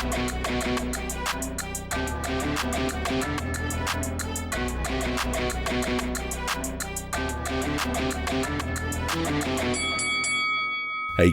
Hey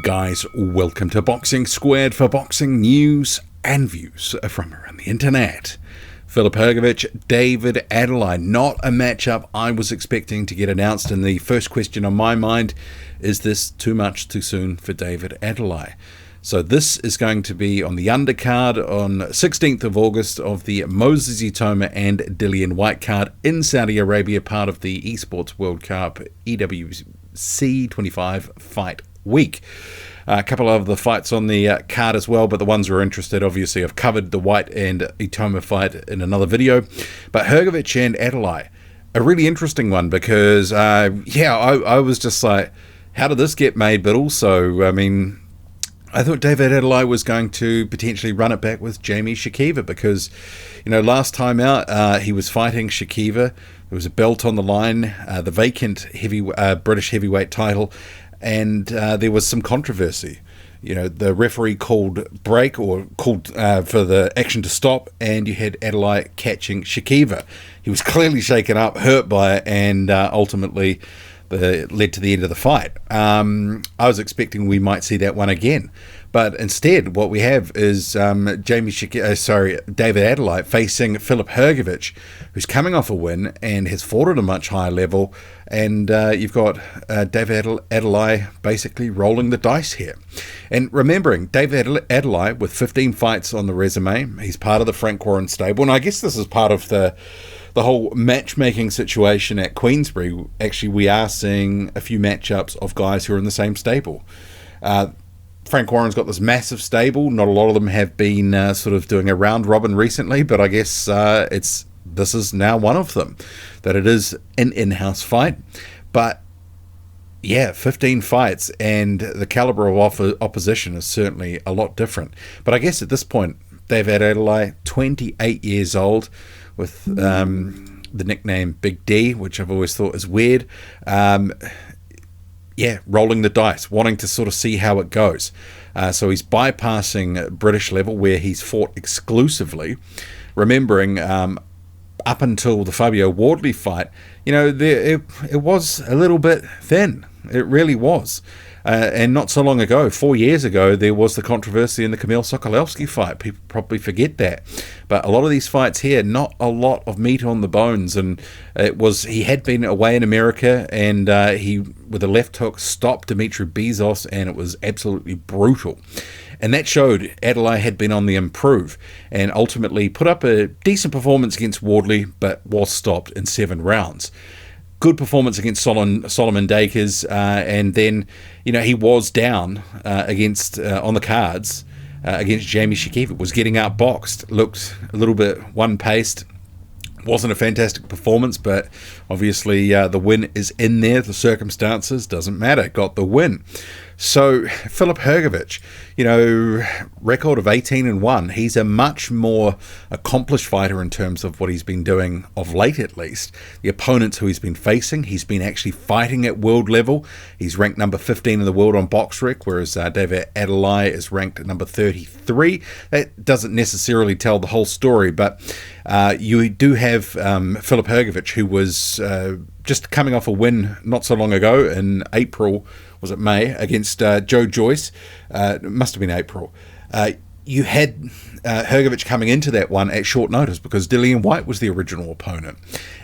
guys, welcome to Boxing Squared for boxing news and views from around the internet. Filip Hrgovic, David Adeleye, not a matchup I was expecting to get announced, and the first question on my mind is this too much too soon for David Adeleye? So this is going to be on the undercard on 16th of August of the Moses Itoma and Dillian Whyte card in Saudi Arabia, part of the Esports World Cup EWC 25 fight week. A couple of the fights on the card as well, but the ones we're interested, obviously, I've covered the Whyte and Itoma fight in another video. But Hrgovic and Adeleye, a really interesting one because, I was just like, how did this get made? But also, I mean, I thought David Adeleye was going to potentially run it back with Jamie Shakiva because, you know, last time out he was fighting Shakiva. There was a belt on the line, the vacant British heavyweight title, and there was some controversy. You know, the referee called break or called for the action to stop, and you had Adeleye catching Shakiva. He was clearly shaken up, hurt by it, and ultimately led to the end of the fight. I was expecting we might see that one again, but instead what we have is David Adeleye facing Filip Hrgovic, who's coming off a win and has fought at a much higher level, and you've got David Adeleye basically rolling the dice here. And remembering, David Adeleye with 15 fights on the resume, he's part of the Frank Warren stable, and I guess this is part of the whole matchmaking situation at Queensbury. Actually, we are seeing a few matchups of guys who are in the same stable. Frank Warren's got this massive stable. Not a lot of them have been sort of doing a round robin recently, but I guess this is now one of them, that it is an in-house fight. But yeah, 15 fights, and the caliber of opposition is certainly a lot different. But I guess at this point, David Adeleye, 28 years old, with the nickname Big D, which I've always thought is weird. Rolling the dice, wanting to sort of see how it goes. So he's bypassing British level, where he's fought exclusively. Remembering, up until the Fabio Wardley fight, you know, it was a little bit thin. It really was. And not so long ago, 4 years ago, there was the controversy in the Kamil Sokolowski fight. People probably forget that. But a lot of these fights here, not a lot of meat on the bones. And he had been away in America, and he, with a left hook, stopped Dimitri Bezos, and it was absolutely brutal. And that showed Adeleye had been on the improve, and ultimately put up a decent performance against Wardley, but was stopped in 7 rounds. Good performance against Solomon Dakers, and then, you know, he was down against on the cards against Jamie Shakiva. Was getting outboxed, looked a little bit one-paced. Wasn't a fantastic performance, but obviously the win is in there. The circumstances doesn't matter. Got the win. So Filip Hrgovic, you know, record of 18-1. He's a much more accomplished fighter in terms of what he's been doing of late, at least. The opponents who he's been facing, he's been actually fighting at world level. He's ranked number 15 in the world on BoxRec, whereas David Adeleye is ranked at number 33. That doesn't necessarily tell the whole story, but you do have Filip Hrgovic, who was just coming off a win not so long ago in April, was it May, against Joe Joyce. It must have been April. You had Hrgovic coming into that one at short notice because Dillian Whyte was the original opponent.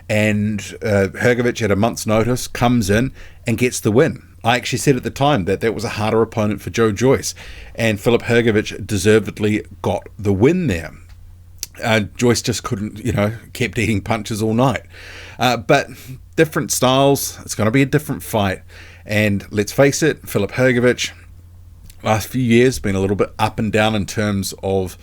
And Hrgovic, at a month's notice, comes in and gets the win. I actually said at the time that was a harder opponent for Joe Joyce. And Filip Hrgovic deservedly got the win there. Joyce just couldn't, kept eating punches all night. But different styles, it's going to be a different fight. And let's face it, Filip Hrgovic, last few years, been a little bit up and down in terms of,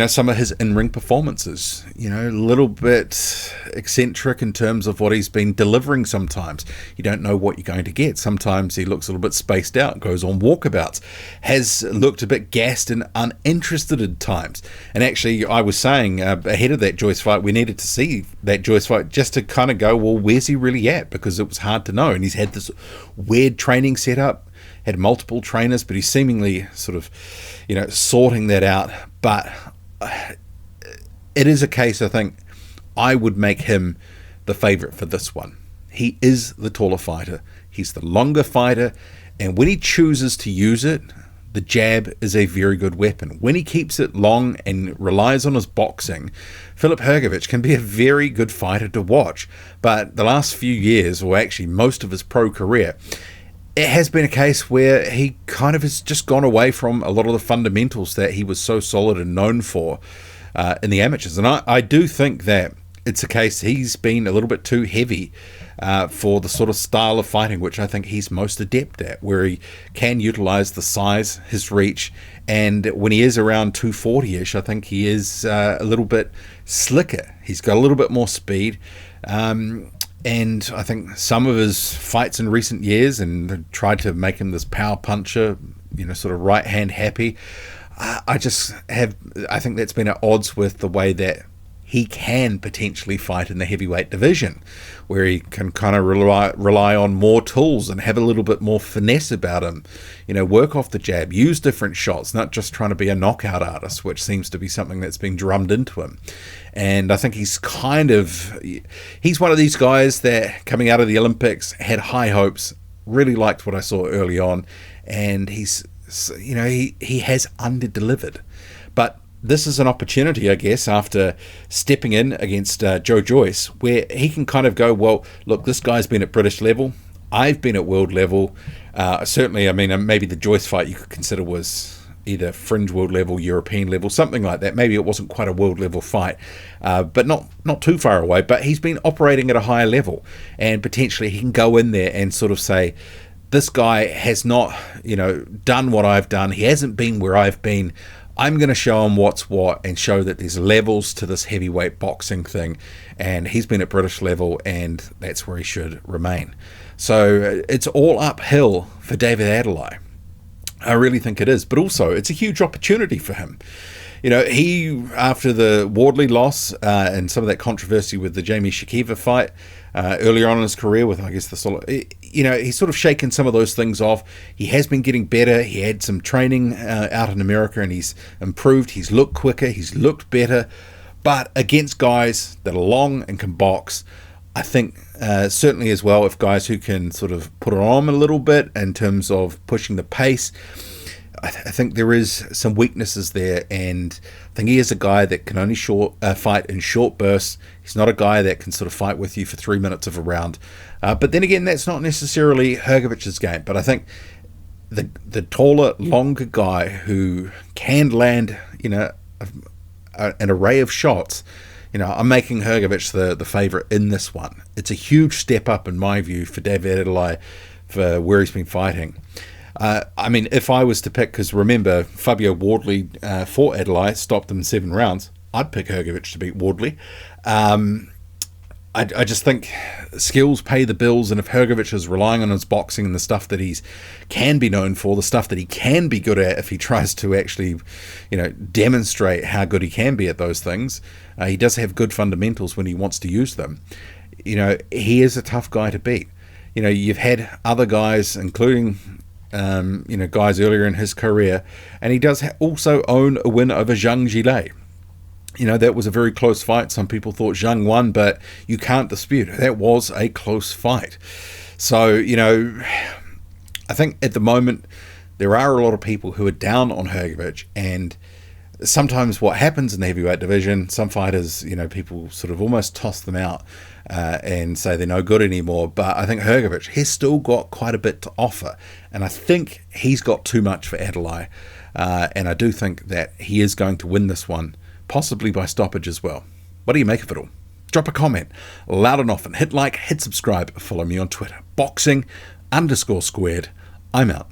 some of his in-ring performances. A little bit eccentric in terms of what he's been delivering sometimes. You don't know what you're going to get. Sometimes he looks a little bit spaced out, goes on walkabouts, has looked a bit gassed and uninterested at times. And actually, I was saying ahead of that Joyce fight, we needed to see that Joyce fight just to kind of go, well, where's he really at? Because it was hard to know. And he's had this weird training setup. had multiple trainers, but he's seemingly sort of, sorting that out. But it is a case, I think, I would make him the favourite for this one. He is the taller fighter. He's the longer fighter. And when he chooses to use it, the jab is a very good weapon. When he keeps it long and relies on his boxing, Filip Hrgovic can be a very good fighter to watch. But the last few years, or actually most of his pro career, it has been a case where he kind of has just gone away from a lot of the fundamentals that he was so solid and known for in the amateurs. And I do think that it's a case he's been a little bit too heavy for the sort of style of fighting which I think he's most adept at, where he can utilize the size, his reach, and when he is around 240-ish, I think he is a little bit slicker. He's got a little bit more speed, and I think some of his fights in recent years and tried to make him this power puncher, sort of right hand happy. I think that's been at odds with the way that he can potentially fight in the heavyweight division, where he can kind of rely on more tools and have a little bit more finesse about him, work off the jab, use different shots, not just trying to be a knockout artist, which seems to be something that's been drummed into him. And I think he's one of these guys that coming out of the Olympics had high hopes, really liked what I saw early on, and he has under-delivered. But this is an opportunity, I guess, after stepping in against Joe Joyce, where he can kind of go, well, look, this guy's been at British level. I've been at world level. Certainly, maybe the Joyce fight you could consider was either fringe world level, European level, something like that. Maybe it wasn't quite a world level fight, but not too far away. But he's been operating at a higher level, and potentially he can go in there and sort of say, this guy has not, done what I've done. He hasn't been where I've been. I'm going to show him what's what and show that there's levels to this heavyweight boxing thing, and he's been at British level, and that's where he should remain. So it's all uphill for David Adeleye. I really think it is, but also it's a huge opportunity for him. He, after the Wardley loss and some of that controversy with the Jamie Shakiva fight earlier on in his career with, I guess, he's sort of shaken some of those things off. He has been getting better. He had some training out in America, and he's improved. He's looked quicker. He's looked better. But against guys that are long and can box, I think certainly as well, if guys who can sort of put it on a little bit in terms of pushing the pace, I think there is some weaknesses there, and I think he is a guy that can only fight in short bursts. He's not a guy that can sort of fight with you for 3 minutes of a round. But then again, that's not necessarily Hrgovic's game. But I think the taller, longer guy who can land, an array of shots, I'm making Hrgovic the favourite in this one. It's a huge step up, in my view, for David Adeleye for where he's been fighting. If I was to pick, because remember, Fabio Wardley fought Adeleye, stopped him in 7 rounds, I'd pick Hrgovic to beat Wardley. I just think skills pay the bills, and if Hrgovic is relying on his boxing and the stuff that he can be known for, the stuff that he can be good at, if he tries to actually, demonstrate how good he can be at those things, he does have good fundamentals when he wants to use them. He is a tough guy to beat. You've had other guys, including guys earlier in his career, and he does also own a win over Zhang Jilei. That was a very close fight. Some people thought Zhang won, but you can't dispute it. That was a close fight. So, I think at the moment there are a lot of people who are down on Hrgovic, and sometimes what happens in the heavyweight division, some fighters, people sort of almost toss them out and say they're no good anymore. But I think Hrgovic has still got quite a bit to offer, and I think he's got too much for Adeleye, and I do think that he is going to win this one, possibly by stoppage as well. What do you make of it all? Drop a comment loud and often. Hit like, hit subscribe, follow me on Twitter. Boxing_squared. I'm out.